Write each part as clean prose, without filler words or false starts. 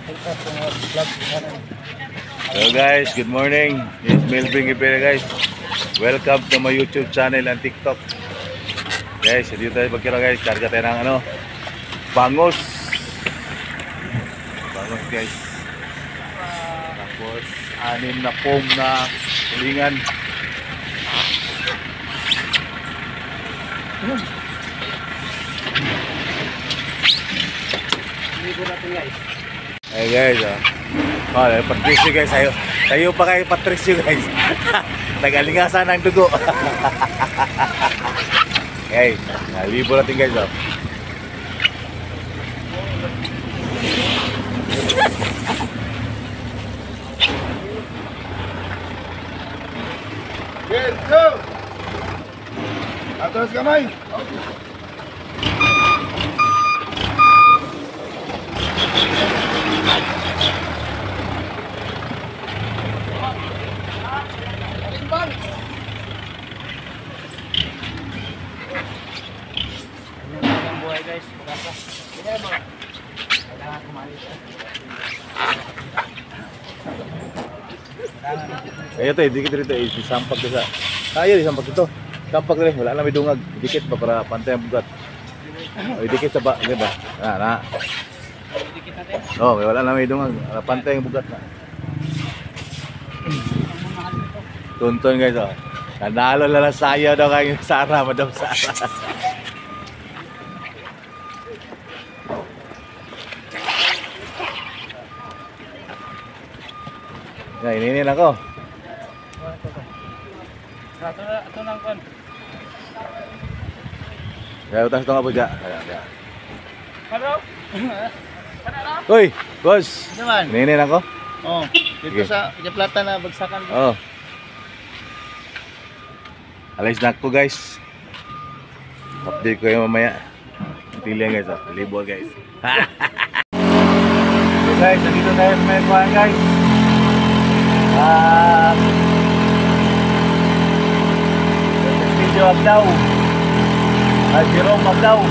Hello guys, good morning. It's Melvin Gipera guys. Welcome to my YouTube channel and TikTok. Guys, dito tayo magkira guys. Karga tayo ng bangos. Bangos guys. Tapos 6 na foam na tulingan. Hey guys, Patricio guys, tayo pa kay Patricio guys. Nagalingasan ng dugo. Hey, libo natin guys. Let's go! Atas kamay! Guys, Ayo tayo, dikit rito isampag ko sa. Ayo isampag ito. Sampag rin, wala na may dungag. Dikit pa para pantay ang bugat. O dikit sa ba, di ba? Na. dikit natin. Oh, wala na may dungag. Pantay ang bugat na. Tuntun guys, oh. Nanalo lang sayo daw kay Sara, Madam Sara. Nah, ini ako. Ito lang kon. Ya, utas ito nga po dyan. Hello? Uy, boss. Naman. Ini ako. Oh, dito Sige. sa Plata na bagsakan. Oh. Alis na ako guys. Update ko yung mamaya. Pilihan guys, oh. Libo guys. So guys, nandito tayo sa may kuhan guys. Video Abdaw. Jerome Abdaw.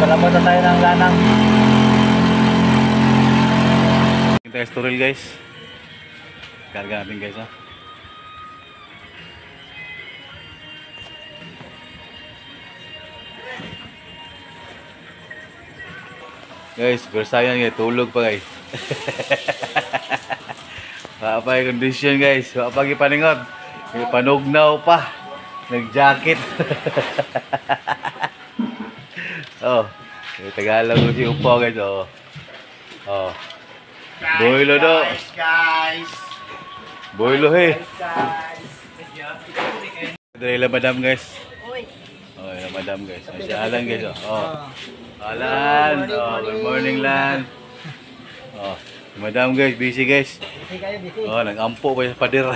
Palabas na tayo ng lanang. Kita estoril guys. Karga natin guys, ha. Guys, bersayan guys, tulog pa guys. Wala pa yung condition guys. Wala pa yung paningot. May panugnaw pa. Nag-jacket. Oh, may Tagalog ko si Upo guys. Oh. Oh. Boilo do. Guys. Boilo he. Dali la madam guys. Oh, la madam guys. Si Alan guys. Oh. Alan. Oh, good morning Lan. Oh, madam guys, busy guys. Oh, nag-ampo pa sa pader.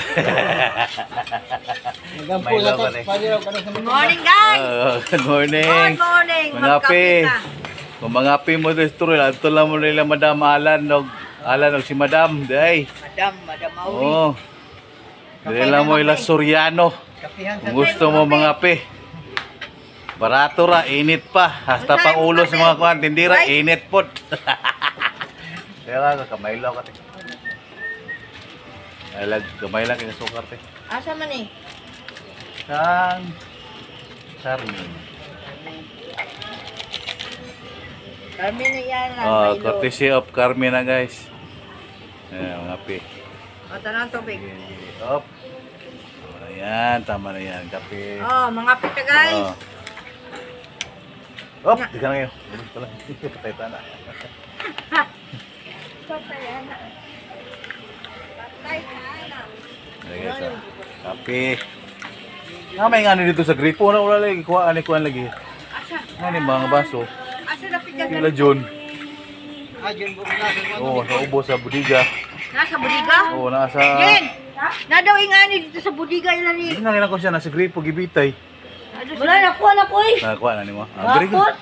Nagampo sa pader. Good morning, guys! Good morning. Good morning! Mangapi. Magkape ka. Kung mangapi mo dito, ato lang mo nila Madam Alan og si Madam, day. Madam Maui. Oh. Dili lang mo ila Soriano. Kung gusto mo mangapi. Barato ra, init pa. Hasta pang ulo sa mga kuwan, tindira, init pod. Kaya ka, kamay lang ka. Kamay lang kaya sukar te. Asa man eh? Sang Carmen. Carmen na yan lang. Oh, Milo. courtesy of Carmen na guys. Ayan, mangapi. O, tanang tubig. Up. Ayan, tama na yan. Kape. Oh, mga pita guys. Up, di ka na ngayon. Bulog pala. Patay na. Patay na. Patay na. Ayan guys, kape. May nga dito sa gripo na wala lagi. Kuhaan lagi. Asa? Nga mga baso. Asa na pita Kila John. Ajun po na. Oo, sa ubo sa budiga. Nasa budiga? Oo, nasa... Jen! Na daw ingani dito sa budiga ilan ni. Hindi na ko siya, nasa gripo, gibitay. Wala, nakuha na ko eh. Nakakuha na ni mo. Very good.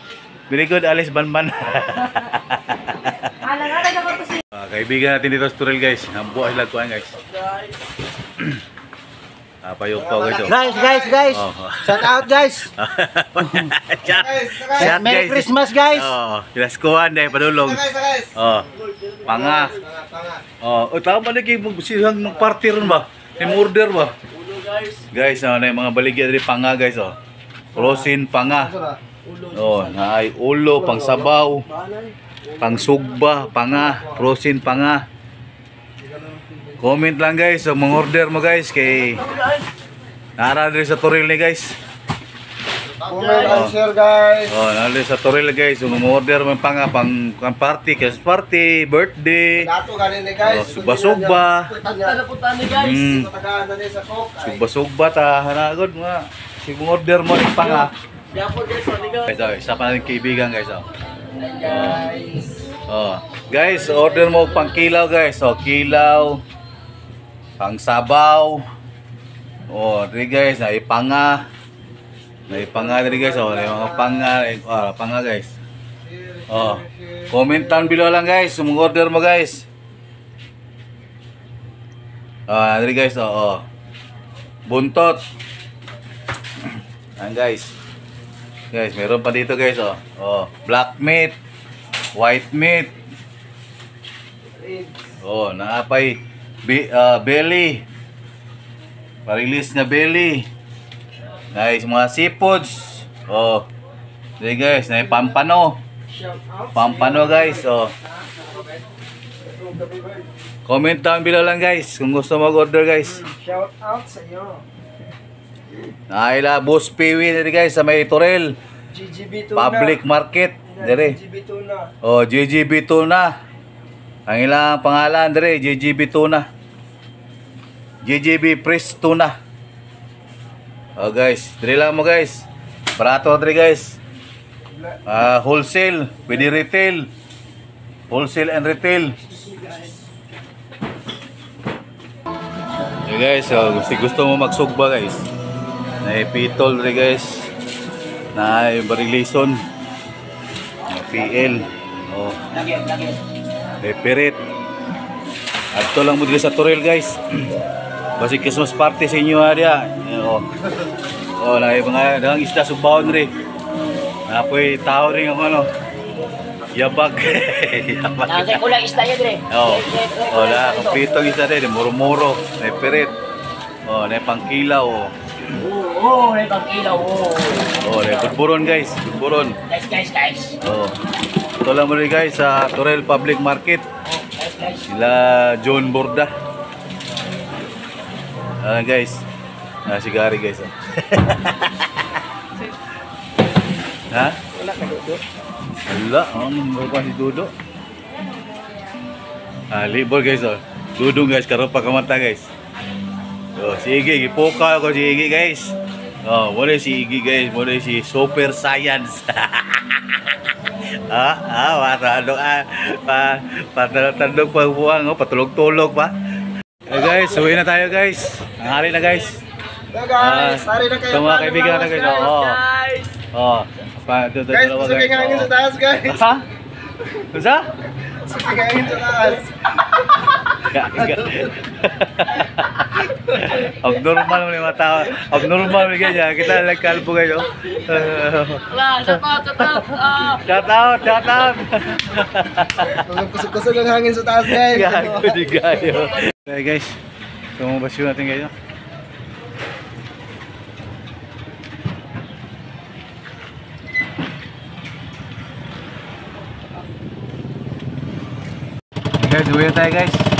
Very good, Alice Banban. Alang-alang ako to si... Kaibigan natin dito sa Turil guys. Nabuha sila kuhaan guys. Payog pa guys. Guys. Oh. Shout out guys. Shot Merry guys. Christmas guys. Oh, kilaskuhan dahil padulong. Oh, panga. Oh, tama na kayo siyang mag-party ron ba? May order ba? Guys, na yung mga baligya diri panga guys oh. Prosin panga. Oh, naay ulo pang sabaw. Pang sugba, panga, prosin panga. Comment lang guys, so mga order mo guys kay nara diri sa Toril ni guys. Comment and share guys. Oh, nara diri sa Toril guys, so mga order mo panga pang party, Christmas party, birthday. Dato ganin ni guys. Oh, sugba-sugba. Punta ni guys. Mm. Tagaan na ni sa Coke. Sugba-sugba ta, hanagod mga. Sige mga order mo ni panga. Guys, isa pa natin kaibigan guys oh. Oh, guys, order mo pang kilaw guys. Oh, kilaw. Pang sabaw. Oh, diri guys, naipanga. Naipanga diri guys. Oh, mga panga, panga guys. Oh. Comment down below lang guys, kung order mo guys. Diri guys, oh. Buntot. Ayan guys. Guys, meron pa dito guys, oh. Oh, black meat, white meat. Oh, naapay belly. Pa-release na belly. Guys, mga seafoods. Oh. Dito guys, na pampano. Pampano guys, oh. Comment down below lang guys kung gusto mag-order guys. Shout out sa inyo. Naila Boss Piwi dito guys sa may Toril. GGB Tuna. Public Market dire. GGB Tuna. Oh, GGB Tuna. Ang ilang pangalan dire, GGB Tuna. GGB Fresh Tuna. Oh guys, dire lang mo guys. Barato dire guys. Wholesale, pwede retail. Wholesale and retail. Hey guys, so, gusto mo magsugba guys. Naipitol dire guys. Na barilison. PL. Oh. Perit. Adto lang mo dito sa Toril guys. Basi Christmas party sa inyo dia. Oh. Oh, na mga dang isda subaon ri. Napoy tao ring ako ano. Yabag. Yabag. Nasa kulang isda yun rin. Oh. Oh, na kompleto isda rin, muro-muro, na perit. Oh, na pangkilaw. Oh. Oo, may pang ilaw. Oh, na burburon guys, burburon. Guys. Oh. Ito lang muli guys sa Toril Public Market. Guys. Sila John Borda. Guys. Si Gary guys. Oh. Ha? Wala ka dodo. Wala, ano pa si Dudo? Libor guys oh. Dudo guys, karon pa kamata guys. Oh, si Iggy, gipoka ako si Iggy guys. Oh, muna si Iggy guys, muna si Super Science. Matandog patandog pa buwang, oh, patulog-tulog pa. Guys, uwi na tayo guys. Ang hari na guys. Yeah, guys, hari na kayo. Mga kaibigan na guys. Oh. Oh. Guys, sige hangin sa taas guys. Ha? Usa? Sige hangin sa taas. Abnormal mo yung mga tao. Abnormal mo ganyan. Kita lang kalbo kayo. Shout out. Kusog-kusog ang hangin sa taas guys. Gago di gayo. Okay guys. Tumabasyo natin kayo. Guys, uwi na tayo guys.